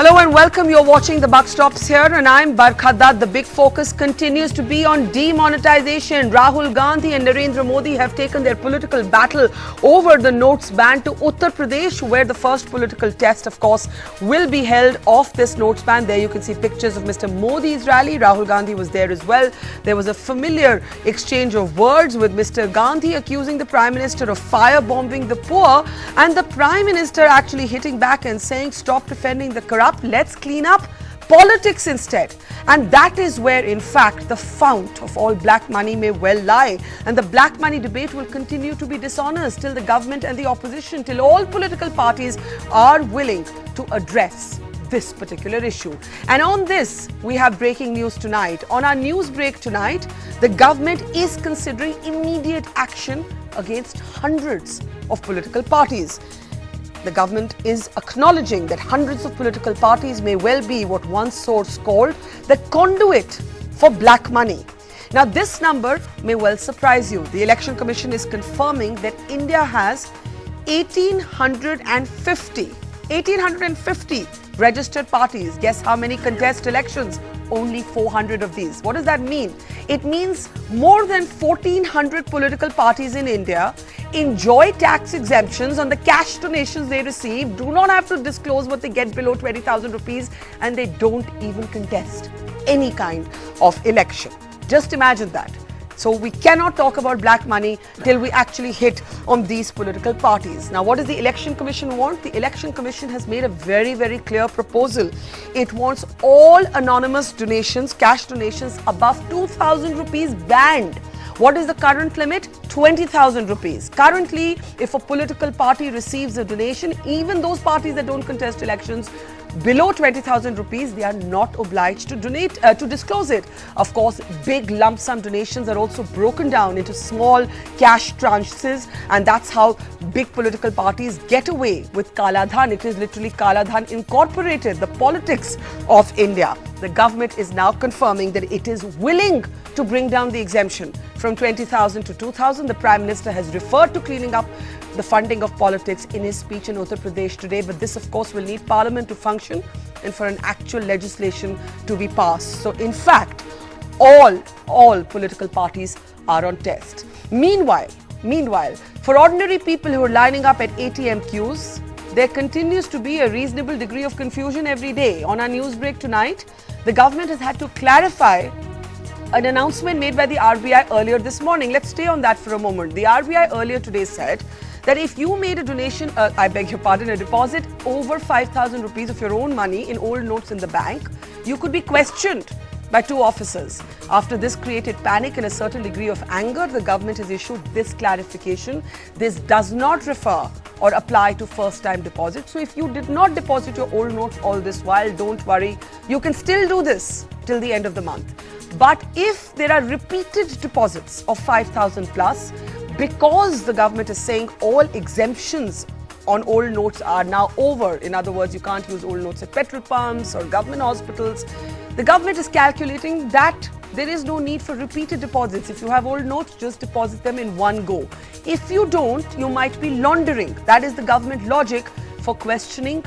Hello and welcome. You're watching The Buck Stops here and I'm Barkha Dutt. The big focus continues to be on demonetization. Rahul Gandhi and Narendra Modi have taken their political battle over the notes ban to Uttar Pradesh, where the first political test, of course, will be held of this notes ban. There you can see pictures of Mr. Modi's rally. Rahul Gandhi was there as well. There was a familiar exchange of words with Mr. Gandhi accusing the Prime Minister of firebombing the poor, and the Prime Minister actually hitting back and saying, stop defending the corrupt, let's clean up politics instead. And that is where, in fact, the fount of all black money may well lie. And the black money debate will continue to be dishonest till the government and the opposition, till all political parties are willing to address this particular issue. And on this, we have breaking news tonight. On our news break tonight, the government is considering immediate action against hundreds of political parties. The government is acknowledging that hundreds of political parties may well be what one source called the conduit for black money. Now, this number may well surprise you. The Election Commission is confirming that India has 1,850 registered parties. Guess how many contest elections? Only 400 of these. What does that mean? It means more than 1,400 political parties in India enjoy tax exemptions on the cash donations they receive, do not have to disclose what they get below 20,000 rupees, and they don't even contest any kind of election. Just imagine that. So we cannot talk about black money till we actually hit on these political parties. Now, what does the Election Commission want? The Election Commission has made a very, very clear proposal. It wants all anonymous donations, cash donations above 2,000 rupees banned. What is the current limit? 20,000 rupees. Currently, if a political party receives a donation, even those parties that don't contest elections, below 20,000 rupees, they are not obliged to donate, to disclose it. Of course, big lump sum donations are also broken down into small cash tranches, and that's how big political parties get away with Kala Dhan. It is literally Kala Dhan Incorporated, the politics of India. The government is now confirming that it is willing to bring down the exemption from 20,000 to 2,000. The Prime Minister has referred to cleaning up the funding of politics in his speech in Uttar Pradesh today. But this, of course, will need Parliament to function and for an actual legislation to be passed. So, in fact, all political parties are on test. Meanwhile, for ordinary people who are lining up at ATM queues, there continues to be a reasonable degree of confusion every day. On our news break tonight, the government has had to clarify an announcement made by the RBI earlier this morning. Let's stay on that for a moment. The RBI earlier today said that if you made a donation, a deposit over 5,000 rupees of your own money in old notes in the bank, you could be questioned by two officers. After this created panic and a certain degree of anger, the government has issued this clarification. This does not refer or apply to first-time deposits. So if you did not deposit your old notes all this while, don't worry. You can still do this till the end of the month. But if there are repeated deposits of 5,000 plus, because the government is saying all exemptions on old notes are now over, in other words, you can't use old notes at petrol pumps or government hospitals, the government is calculating that there is no need for repeated deposits. If you have old notes, just deposit them in one go. If you don't, you might be laundering. That is the government logic for questioning,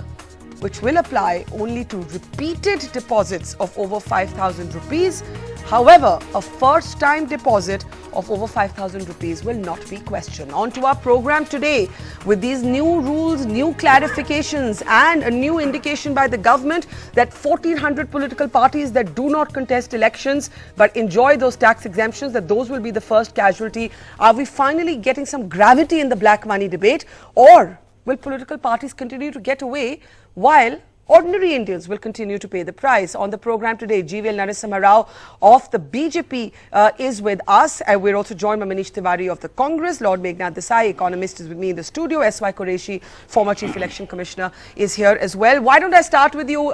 which will apply only to repeated deposits of over 5,000 rupees. However, a first-time deposit of over 5,000 rupees will not be questioned. On to our program today with these new rules, new clarifications, and a new indication by the government that 1,400 political parties that do not contest elections but enjoy those tax exemptions, that those will be the first casualty. Are we finally getting some gravity in the black money debate, or will political parties continue to get away while ordinary Indians will continue to pay the price? On the program today, GVL Narasimha Rao of the BJP is with us. We're also joined by Manish Tiwari of the Congress. Lord Meghnad Desai, economist, is with me in the studio. S.Y. Qureshi, former Chief Election Commissioner, is here as well. Why don't I start with you,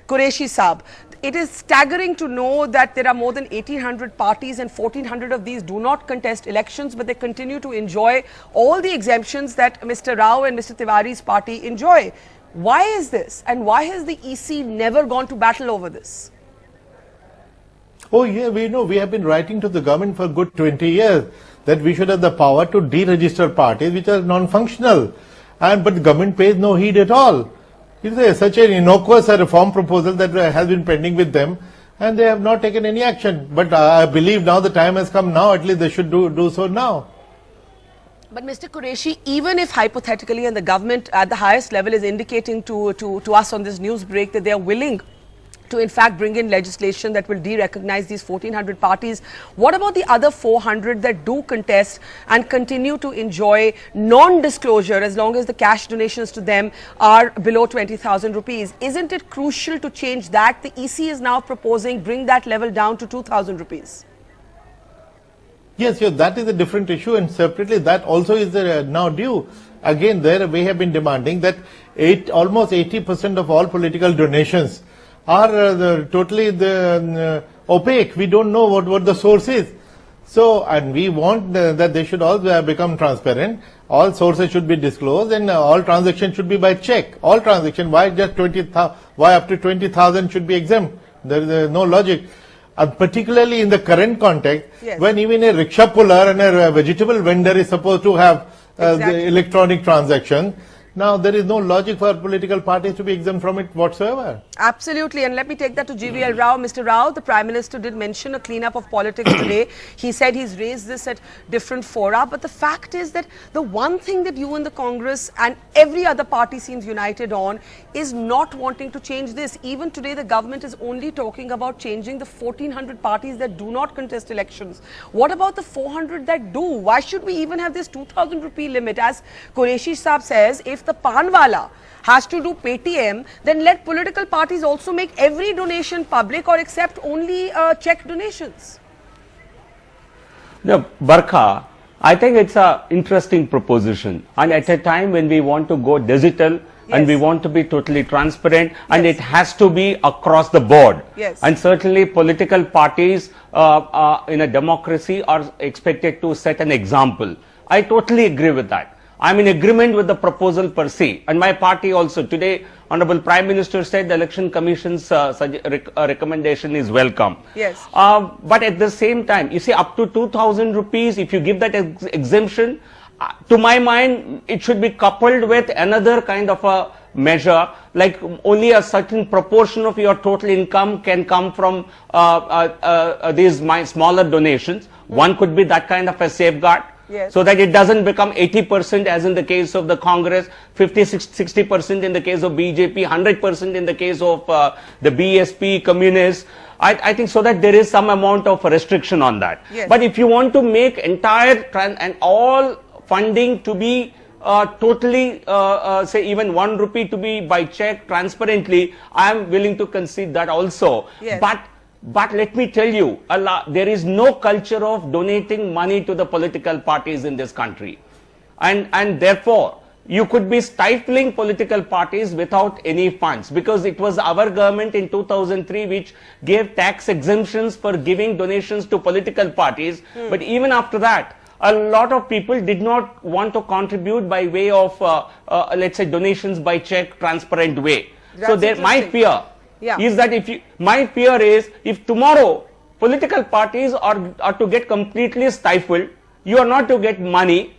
Qureshi Saab? It is staggering to know that there are more than 1,800 parties and 1,400 of these do not contest elections, but they continue to enjoy all the exemptions that Mr. Rao and Mr. Tiwari's party enjoy. Why is this, and why has the EC never gone to battle over this? Oh yeah, we know. We have been writing to the government for a good 20 years that we should have the power to deregister parties which are non-functional. But the government pays no heed at all. It is such an innocuous reform proposal that has been pending with them, and they have not taken any action. But I believe now the time has come now, at least they should do so now. But Mr. Qureshi, even if hypothetically, and the government at the highest level is indicating to us on this news break that they are willing to in fact bring in legislation that will de-recognize these 1400 parties, what about the other 400 that do contest and continue to enjoy non-disclosure as long as the cash donations to them are below 20,000 rupees? Isn't it crucial to change that? The EC is now proposing bring that level down to 2,000 rupees. Yes, that is a different issue, and separately that also is now due. Again, there we have been demanding that almost 80% of all political donations are totally opaque. We don't know what the source is. So, and we want that they should all become transparent. All sources should be disclosed, and all transactions should be by check. All transactions. Why just 20,000? Why up to 20,000 should be exempt? There is no logic. Particularly in the current context, yes, when even a rickshaw puller and a vegetable vendor is supposed to have the electronic transaction. Now, there is no logic for political parties to be exempt from it whatsoever. Absolutely. And let me take that to GVL Rao. Mr. Rao, the Prime Minister did mention a cleanup of politics today. He said he's raised this at different fora. But the fact is that the one thing that you and the Congress and every other party seems united on is not wanting to change this. Even today, the government is only talking about changing the 1400 parties that do not contest elections. What about the 400 that do? Why should we even have this 2,000 rupee limit? As Qureshi Saab says, if the Panwala has to do Paytm, then let political parties also make every donation public or accept only check donations. No, Barkha, I think it's an interesting proposition. And at a time when we want to go digital, and we want to be totally transparent, and it has to be across the board. And certainly political parties in a democracy are expected to set an example. I totally agree with that. I'm in agreement with the proposal per se, and my party also. Today, Honorable Prime Minister said the Election Commission's recommendation is welcome. But at the same time, you see, up to 2,000 rupees, if you give that exemption, to my mind, it should be coupled with another kind of a measure, like only a certain proportion of your total income can come from these smaller donations. One could be that kind of a safeguard. So that it doesn't become 80% as in the case of the Congress, 50-60% in the case of BJP, 100% in the case of the BSP, communists. I think so that there is some amount of restriction on that. But if you want to make entire and all funding to be totally, say even 1 rupee to be by check transparently, I am willing to concede that also. But let me tell you, there is no culture of donating money to the political parties in this country. And therefore, you could be stifling political parties without any funds, because it was our government in 2003 which gave tax exemptions for giving donations to political parties. But even after that, a lot of people did not want to contribute by way of, let's say, donations by check, transparent way. So my fear is that my fear is if tomorrow political parties are to get completely stifled, you are not to get money.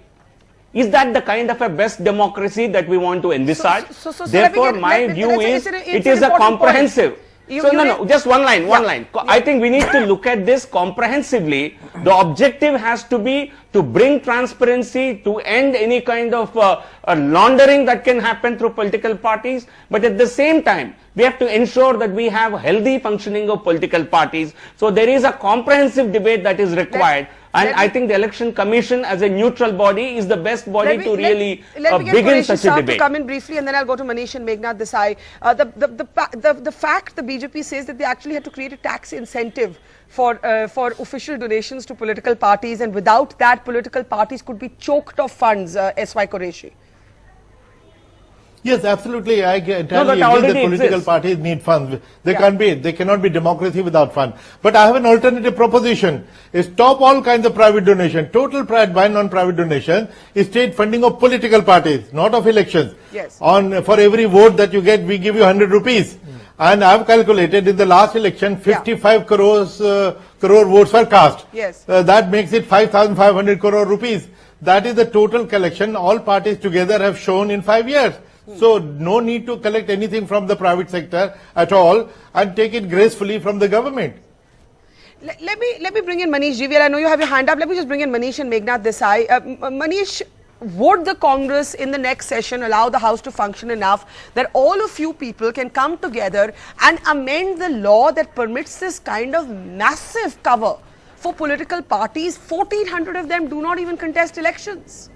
Is that the kind of a best democracy that we want to envisage? Therefore, my view is it is a comprehensive. Just one line. I think we need to look at this comprehensively. The objective has to be to bring transparency, to end any kind of laundering that can happen through political parties. But at the same time, we have to ensure that we have healthy functioning of political parties. So there is a comprehensive debate that is required. And I think the Election Commission as a neutral body is the best body to really begin such a debate. To come in briefly, and then I'll go to Manish and Meghnad Desai. The fact the BJP says that they actually had to create a tax incentive for official donations to political parties, and without that, political parties could be choked of funds. S.Y. Qureshi. Yes, absolutely. I entirely agree that political parties need funds. They cannot be democracy without funds. But I have an alternative proposition. Stop all kinds of private donation. Total ban on private donation is state funding of political parties, not of elections. For every vote that you get, we give you 100 rupees. And I have calculated in the last election, 55 crore votes were cast. That makes it 5,500 crore rupees. That is the total collection all parties together have shown in 5 years. So no need to collect anything from the private sector at all and take it gracefully from the government. Let me bring in Manish GVL. I know you have your hand up. Let me just bring in Manish and Meghnad Desai. Manish, would the Congress in the next session allow the House to function enough that all of you people can come together and amend the law that permits this kind of massive cover for political parties? 1,400 of them do not even contest elections.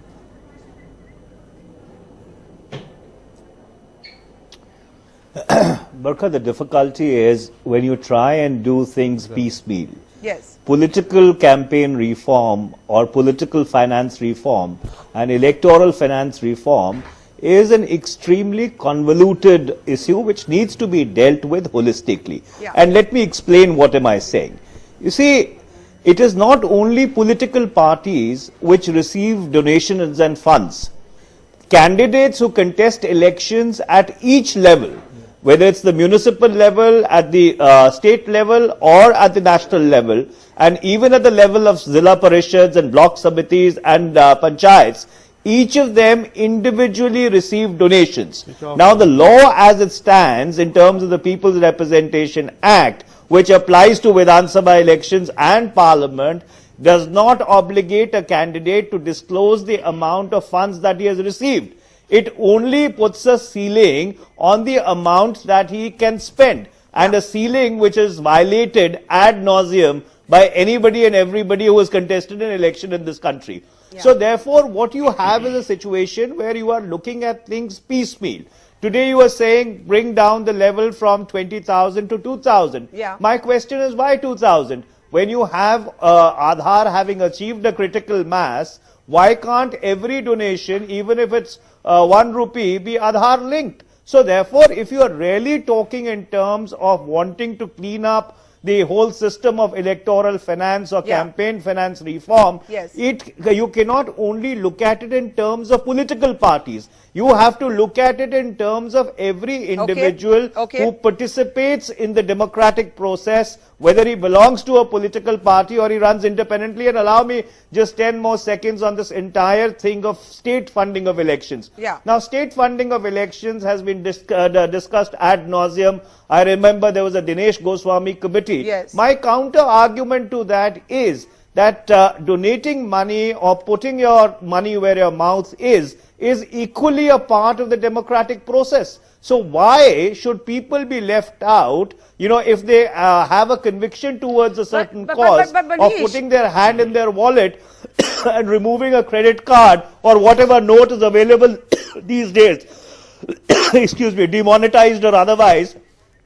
Barkha, the difficulty is when you try and do things piecemeal. Yes. Political campaign reform or political finance reform and electoral finance reform is an extremely convoluted issue which needs to be dealt with holistically. Yeah. And let me explain what am I saying. You see, it is not only political parties which receive donations and funds. Candidates who contest elections at each level, whether it's the municipal level, at the state level or at the national level, and even at the level of Zilla Parishads and block samitis and panchayats, each of them individually receive donations. Now the law as it stands in terms of the People's Representation Act, which applies to Vidhan Sabha elections and Parliament, does not obligate a candidate to disclose the amount of funds that he has received. It only puts a ceiling on the amount that he can spend, and a ceiling which is violated ad nauseum by anybody and everybody who has contested an election in this country. Yeah. So therefore, what you have is a situation where you are looking at things piecemeal. Today you are saying bring down the level from 20,000 to 2,000. Yeah. My question is why 2,000? When you have Aadhaar having achieved a critical mass, why can't every donation, even if it's 1 rupee, be Aadhaar linked? So therefore, if you are really talking in terms of wanting to clean up the whole system of electoral finance or campaign finance reform, Yes. you cannot only look at it in terms of political parties. You have to look at it in terms of every individual who participates in the democratic process, whether he belongs to a political party or he runs independently. And allow me just 10 more seconds on this entire thing of state funding of elections. Yeah. Now, state funding of elections has been discussed ad nauseum. I remember there was a Dinesh Goswami committee. Yes. My counter argument to that is that donating money or putting your money where your mouth is equally a part of the democratic process. So why should people be left out, you know, if they have a conviction towards a certain cause of putting their hand in their wallet and removing a credit card or whatever note is available these days, excuse me, demonetized or otherwise,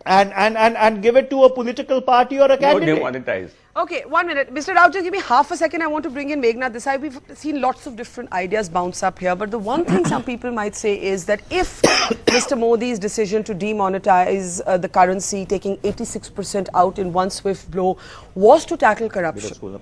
and give it to a political party or a candidate? No, demonetized. Okay, 1 minute. Mr. Rao, just give me half a second. I want to bring in Meghnad Desai. We've seen lots of different ideas bounce up here. But the one thing some people might say is that if Mr. Modi's decision to demonetize the currency, taking 86% out in one swift blow, was to tackle corruption,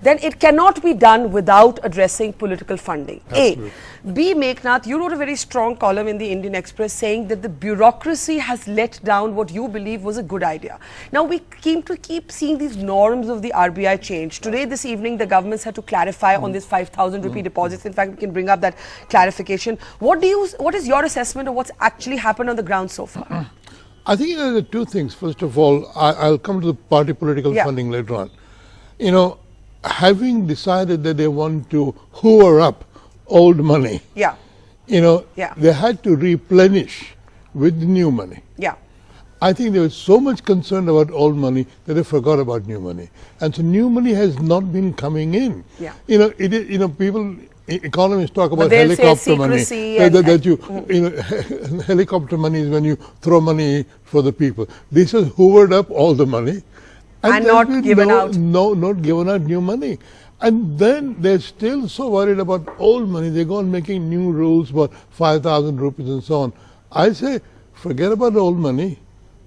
then it cannot be done without addressing political funding. Absolutely. A. B. Meghnad, you wrote a very strong column in the Indian Express saying that the bureaucracy has let down what you believe was a good idea. Now, we keep seeing these norms of the RBI change. Today, this evening, the governments had to clarify on this 5,000 rupee deposits. In fact, we can bring up that clarification. What is your assessment of what's actually happened on the ground so far? I think there are two things. First of all, I'll come to the party political funding later on. You know, having decided that they want to hoover up old money, you know, they had to replenish with new money. I think they were so much concerned about old money that they forgot about new money, and so new money has not been coming in. You know, people, economists talk about helicopter money. Helicopter money is when you throw money for the people. This has hoovered up all the money, and not given out. Not given out new money. And then they're still so worried about old money. They go on making new rules about 5,000 rupees and so on. I say, forget about old money.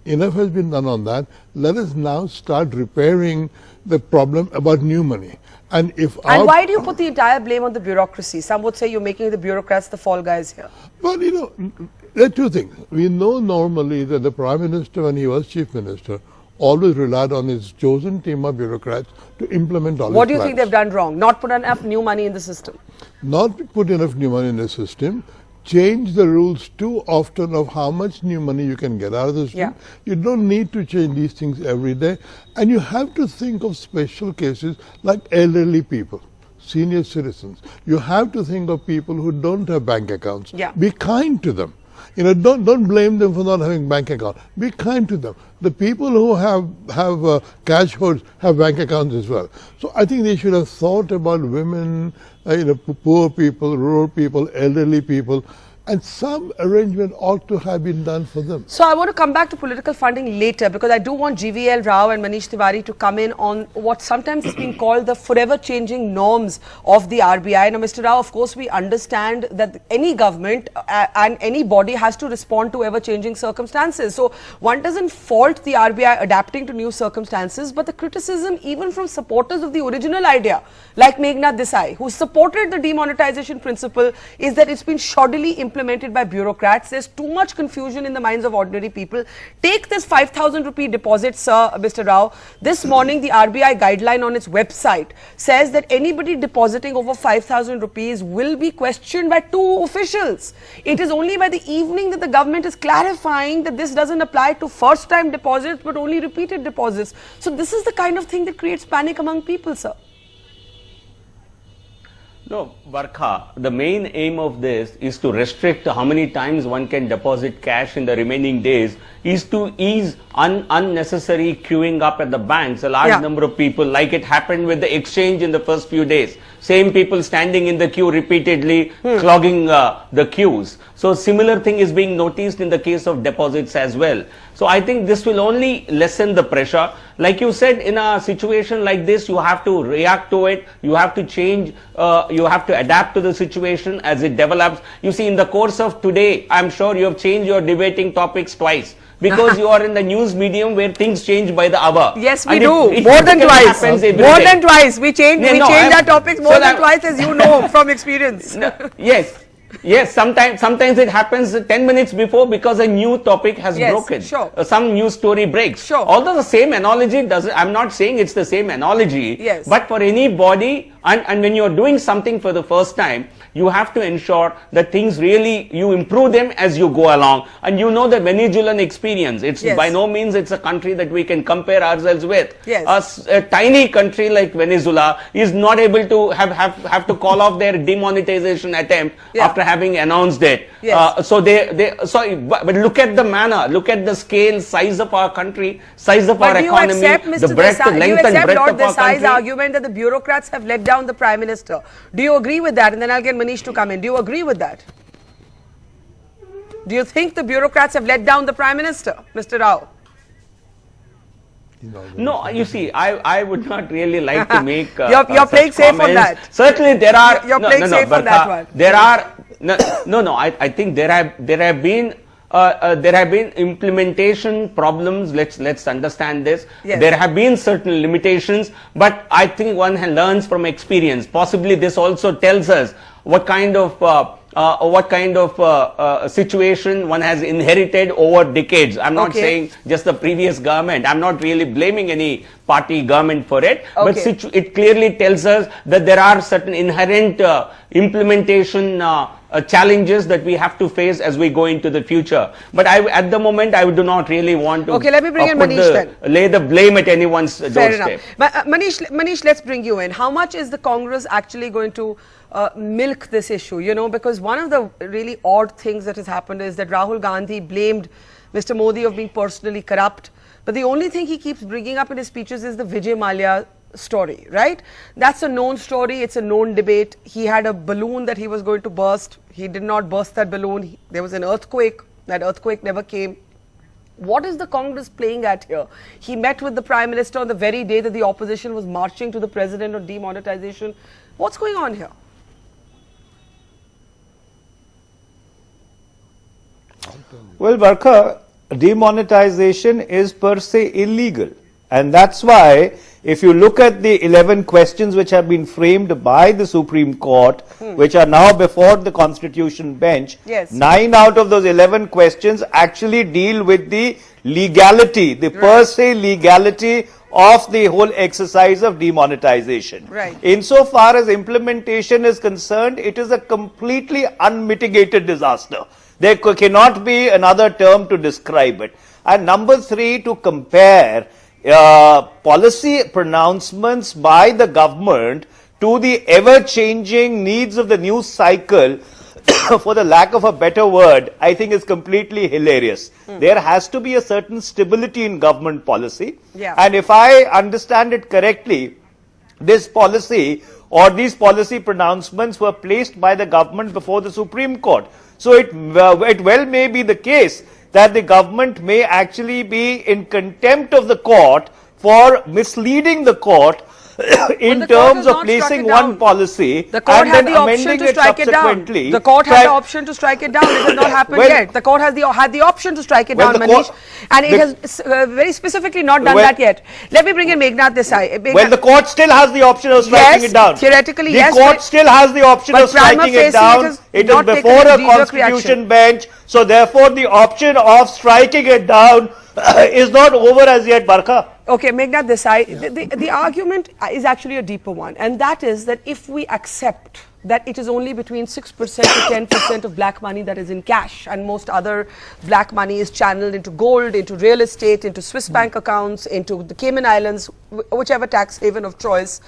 Enough has been done on that. Let us now start repairing the problem about new money. And why do you put the entire blame on the bureaucracy? Some would say you're making the bureaucrats the fall guys here. Well, you know, there are two things. We know normally that the Prime Minister, when he was Chief Minister, always relied on his chosen team of bureaucrats to implement all his plans. What do you think they've done wrong? Not put enough new money in the system? Not put enough new money in the system. change the rules too often of how much new money you can get out of the system. Yeah. You don't need to change these things every day. And you have to think of special cases like elderly people, senior citizens. You have to think of people who don't have bank accounts. Yeah. Be kind to them. You know, don't blame them for not having bank account. Be kind to them. The people who have cash hoards have bank accounts as well. So I think they should have thought about women, poor people, rural people, elderly people, and some arrangement ought to have been done for them. So I want to come back to political funding later, because I do want GVL Rao and Manish Tiwari to come in on what sometimes has been called the forever changing norms of the RBI. Now, Mr. Rao, of course, we understand that any government and any body has to respond to ever changing circumstances. So one doesn't fault the RBI adapting to new circumstances, but the criticism even from supporters of the original idea, like Meghna Desai, who supported the demonetization principle, is that it's been shoddily implemented by bureaucrats. There's too much confusion in the minds of ordinary people. Take this 5,000 rupee deposit, sir, Mr. Rao. This morning, the RBI guideline on its website says that anybody depositing over 5,000 rupees will be questioned by 2 officials. It is only by the evening that the government is clarifying that this doesn't apply to first-time deposits, but only repeated deposits. So this is the kind of thing that creates panic among people, sir. No, Barkha, the main aim of this is to restrict how many times one can deposit cash in the remaining days, is to ease unnecessary queuing up at the banks. A large number of people, like it happened with the exchange in the first few days. Same people standing in the queue repeatedly, clogging the queues. So similar thing is being noticed in the case of deposits as well. So I think this will only lessen the pressure. Like you said, in a situation like this, you have to react to it, you have to change, you have to adapt to the situation as it develops. You see, in the course of today, I'm sure you have changed your debating topics twice, because you are in the news medium where things change by the hour. Yes, we do. More than twice. More than twice. We change our topics more than twice, as you know from experience. Yes. Yes, sometimes it happens 10 minutes before because a new topic has broken. Sure. Some new story breaks. Sure. Although the same analogy doesn't, I'm not saying it's the same analogy. Yes. But for any body, and when you're doing something for the first time, you have to ensure that things really, you improve them as you go along. And you know the Venezuelan experience. It's by no means it's a country that we can compare ourselves with. Yes. A tiny country like Venezuela is not able to have to call off their demonetization attempt after having announced it. Yes. But look at the manner, look at the scale, size of our country, size of our economy, the breadth, the length and breadth Lord of our country. Desai's argument that the bureaucrats have let down the Prime Minister. Do you agree with that? And then I'll get Manish to come in. Do you agree with that? Do you think the bureaucrats have let down the Prime Minister, Mr. Rao? No, you see, I would not really like to make you're playing safe comments. on that. Certainly there are You're playing safe on that one. There are I think there have been implementation problems. Let's understand this. Yes. There have been certain limitations, but I think one learns from experience. Possibly this also tells us what kind of situation one has inherited over decades. I'm not saying just the previous government. I'm not really blaming any party government for it. But it clearly tells us that there are certain inherent implementation challenges that we have to face as we go into the future. But at the moment, I do not really want to let me bring in Manish then. Lay the blame at anyone's Fair doorstep. enough. But Manish, let's bring you in. How much is the Congress actually going to milk this issue? You know, because one of the really odd things that has happened is that Rahul Gandhi blamed Mr. Modi of being personally corrupt. But the only thing he keeps bringing up in his speeches is the Vijay Mallya story, right? That's a known story. It's a known debate. He had a balloon that he was going to burst. He did not burst that balloon. There was an earthquake. That earthquake never came. What is the Congress playing at here? He met with the Prime Minister on the very day that the opposition was marching to the President on demonetization. What's going on here? Well, Barkha, demonetization is per se illegal. And that's why, if you look at the 11 questions which have been framed by the Supreme Court, which are now before the Constitution bench, 9 out of those 11 questions actually deal with the legality, the per se legality of the whole exercise of demonetization. Right. Insofar as implementation is concerned, it is a completely unmitigated disaster. There cannot be another term to describe it. And number three, to compare policy pronouncements by the government to the ever-changing needs of the news cycle, for the lack of a better word, I think is completely hilarious. There has to be a certain stability in government policy. Yeah. And if I understand it correctly, this policy or these policy pronouncements were placed by the government before the Supreme Court. So it well may be the case that the government may actually be in contempt of the court for misleading the court in terms of placing one policy the court and had then the option amending to it strike it down. subsequently. The court had the option to strike it down. It has not happened Well, yet. The court has had the option to strike it well, down, the Manish, court- and it has very specifically not done Well- that yet. Let me bring in Meghnad Desai. Well, the court still has the option of striking Yes, it down. theoretically, the yes, court but- still has the option but of striking prima it facie down. it has It is not taken before a a knee-jerk constitution reaction. bench. So therefore, the option of striking it down is not over as yet, Barkha. Okay, Meghnad Desai, the argument is actually a deeper one, and that is that if we accept that it is only between 6% to 10% of black money that is in cash, and most other black money is channeled into gold, into real estate, into Swiss bank accounts, into the Cayman Islands, whichever tax haven of choice,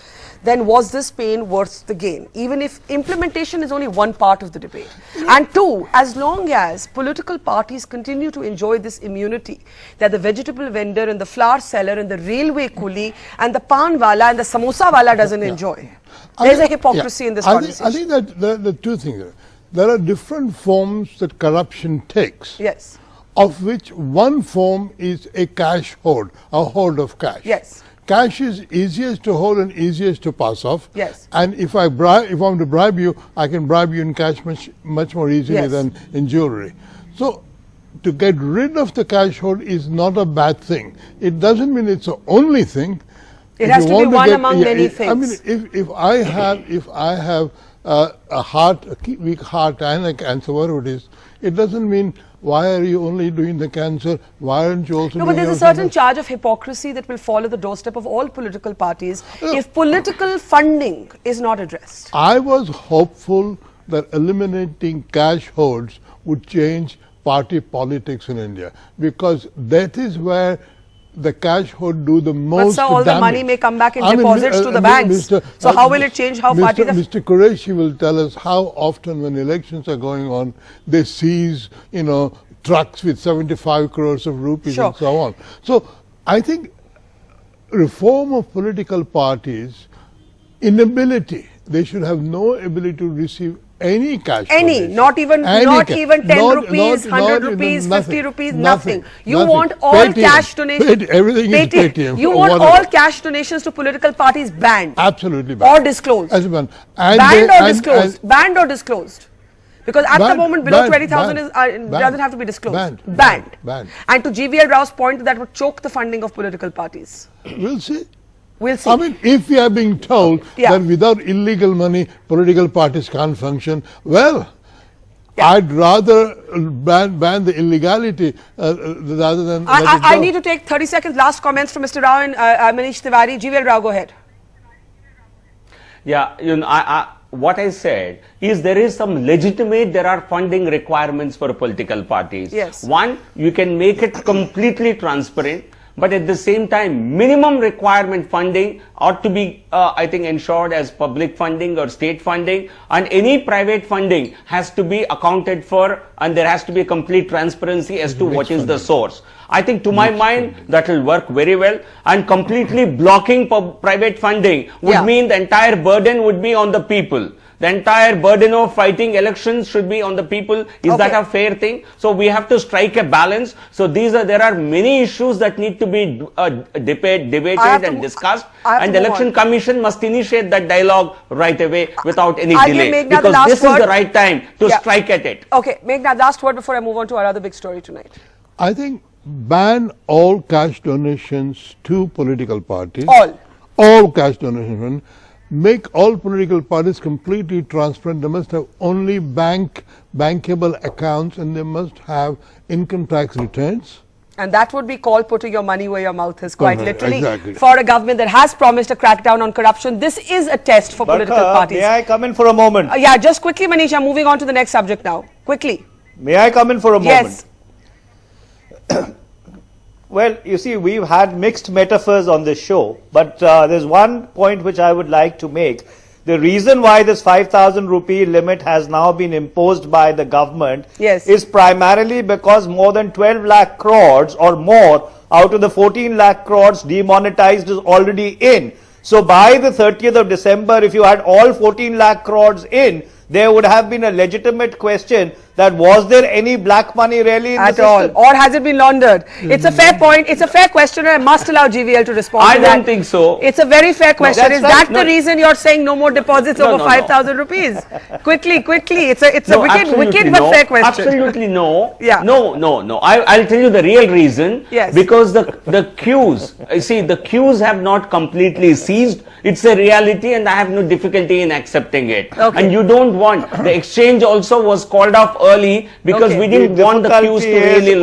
then was this pain worth the gain? Even if implementation is only one part of the debate. And two, as long as political parties continue to enjoy this immunity that the vegetable vendor and the flour seller and the railway coolie and the pan wala and the samosa wala doesn't enjoy. There's a hypocrisy in this conversation. I think that there are two things. There are different forms that corruption takes. Yes. Of which one form is a cash hoard, a hoard of cash. Yes. Cash is easiest to hold and easiest to pass off. Yes. And if I want to bribe you, I can bribe you in cash much more easily Yes. than in jewelry. So to get rid of the cash hoard is not a bad thing. It doesn't mean it's the only thing. It If has you to be want one among many I mean, things. if I have a weak heart and a cancer, whatever it is, it doesn't mean why are you only doing the cancer? Why aren't you also No, but doing there's a everything certain else? charge of hypocrisy that will fall at the doorstep of all political parties if political funding is not addressed. I was hopeful that eliminating cash hoards would change party politics in India, because that is where the cash hoard do the most But sir, all the damage. money may come back in I mean, deposits to the banks. So how will it change how parties are... Mr. Qureshi will tell us how often when elections are going on, they seize, trucks with 75 crores of rupees Sure. and so on. So I think reform of political parties, inability, they should have no ability to receive any cash. Any, donation. not even Any 10 rupees, 100 rupees, 50 rupees, nothing. You want all Paytm. cash donations. Everything is Paytm. You or want whatever. all cash donations to political parties banned. Absolutely banned. Or disclosed. As banned. Banned or disclosed. Banned or disclosed. Because at the Banned, moment below banned, 20,000 banned, doesn't have to be disclosed. banned, banned. And to GVL Rao's point, that would choke the funding of political parties. We'll see. We'll see. I mean, if we are being told Yeah. that without illegal money, political parties can't function, well, Yeah. I'd rather ban the illegality rather than let it I go. need to take 30 seconds. Last comments from Mr. Rao and Manish Tiwari. GVL Rao, go ahead. Yeah, what I said is there are funding requirements for political parties. Yes. One, you can make it completely transparent, but at the same time, minimum requirement funding ought to be, I think, ensured as public funding or state funding, and any private funding has to be accounted for, and there has to be a complete transparency as to what is the source. I think, to my mind, that will work very well, and completely blocking private funding would mean the entire burden would be on the people. The entire burden of fighting elections should be on the people. Is that a fair thing? So we have to strike a balance. So there are many issues that need to be debated and discussed, and the Election Commission must initiate that dialogue right away without any delay, because this is the right time to strike at it. Okay, Meghnad, last word before I move on to our other big story tonight. I think ban all cash donations to political parties. All cash donations. Make all political parties completely transparent. They must have only bankable accounts, and they must have income tax returns. And that would be called putting your money where your mouth is, quite literally. Exactly. For a government that has promised a crackdown on corruption, this is a test for political parties. May I come in for a moment? Yeah, just quickly, Manish, I'm moving on to the next subject now. Quickly. May I come in for a moment? Yes. Well, you see, we've had mixed metaphors on this show, but there's one point which I would like to make. The reason why this 5,000 rupee limit has now been imposed by the government is primarily because more than 12 lakh crores or more out of the 14 lakh crores demonetized is already in. So by the 30th of December, if you had all 14 lakh crores in, there would have been a legitimate question that was there any black money really in at the all, system? or has it been laundered? It's a fair point. It's a fair question, and I must allow GVL to respond. I to that. don't think so. It's a very fair question. that's Is right. that the reason you're saying no more deposits over 5,000 rupees? Quickly. It's a wicked but fair question. Absolutely no. Yeah. No. I'll tell you the real reason. Yes. Because the queues, you see, the queues have not completely ceased. It's a reality, and I have no difficulty in accepting it. Okay. And you don't want, the exchange also was called off early because we didn't want the queues to really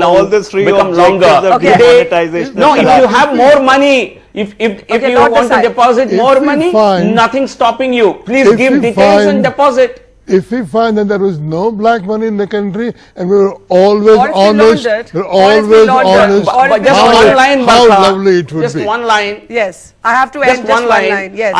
become longer. No, if you have more money, if you want to deposit more money, nothing stopping you. Please give details and deposit. If we find that there was no black money in the country and we were always honest, But just one line, how Barkha. lovely it would Just be. one line. Yes, I have to end just one line. Yes.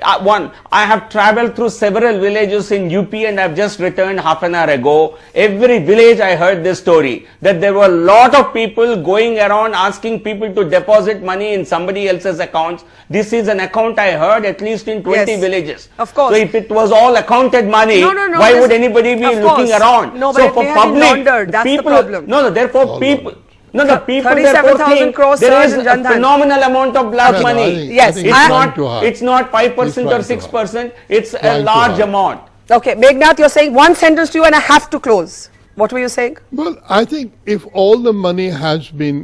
I have traveled through several villages in UP and I've just returned half an hour ago. Every village I heard this story, that there were a lot of people going around asking people to deposit money in somebody else's accounts. This is an account I heard at least in 20 villages. Of course. So if it was all accounted money, why would anybody be looking around? No, but so it for may have been public, laundered. That's people, the problem. Therefore people... No, the people 37,000 think crores there is surge in a Jan Dhan. phenomenal amount of black money. Yes, It's not 5% or 6%. It's a large amount. Okay, Meghnad, you're saying one sentence to you and I have to close. What were you saying? Well, I think if all the money has been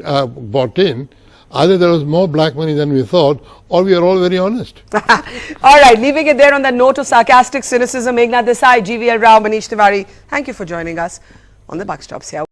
bought in, either there was more black money than we thought, or we are all very honest. All right, leaving it there on that note of sarcastic cynicism, Meghnad Desai, GVL Rao, Manish Tiwari, thank you for joining us on the Buck Stops here.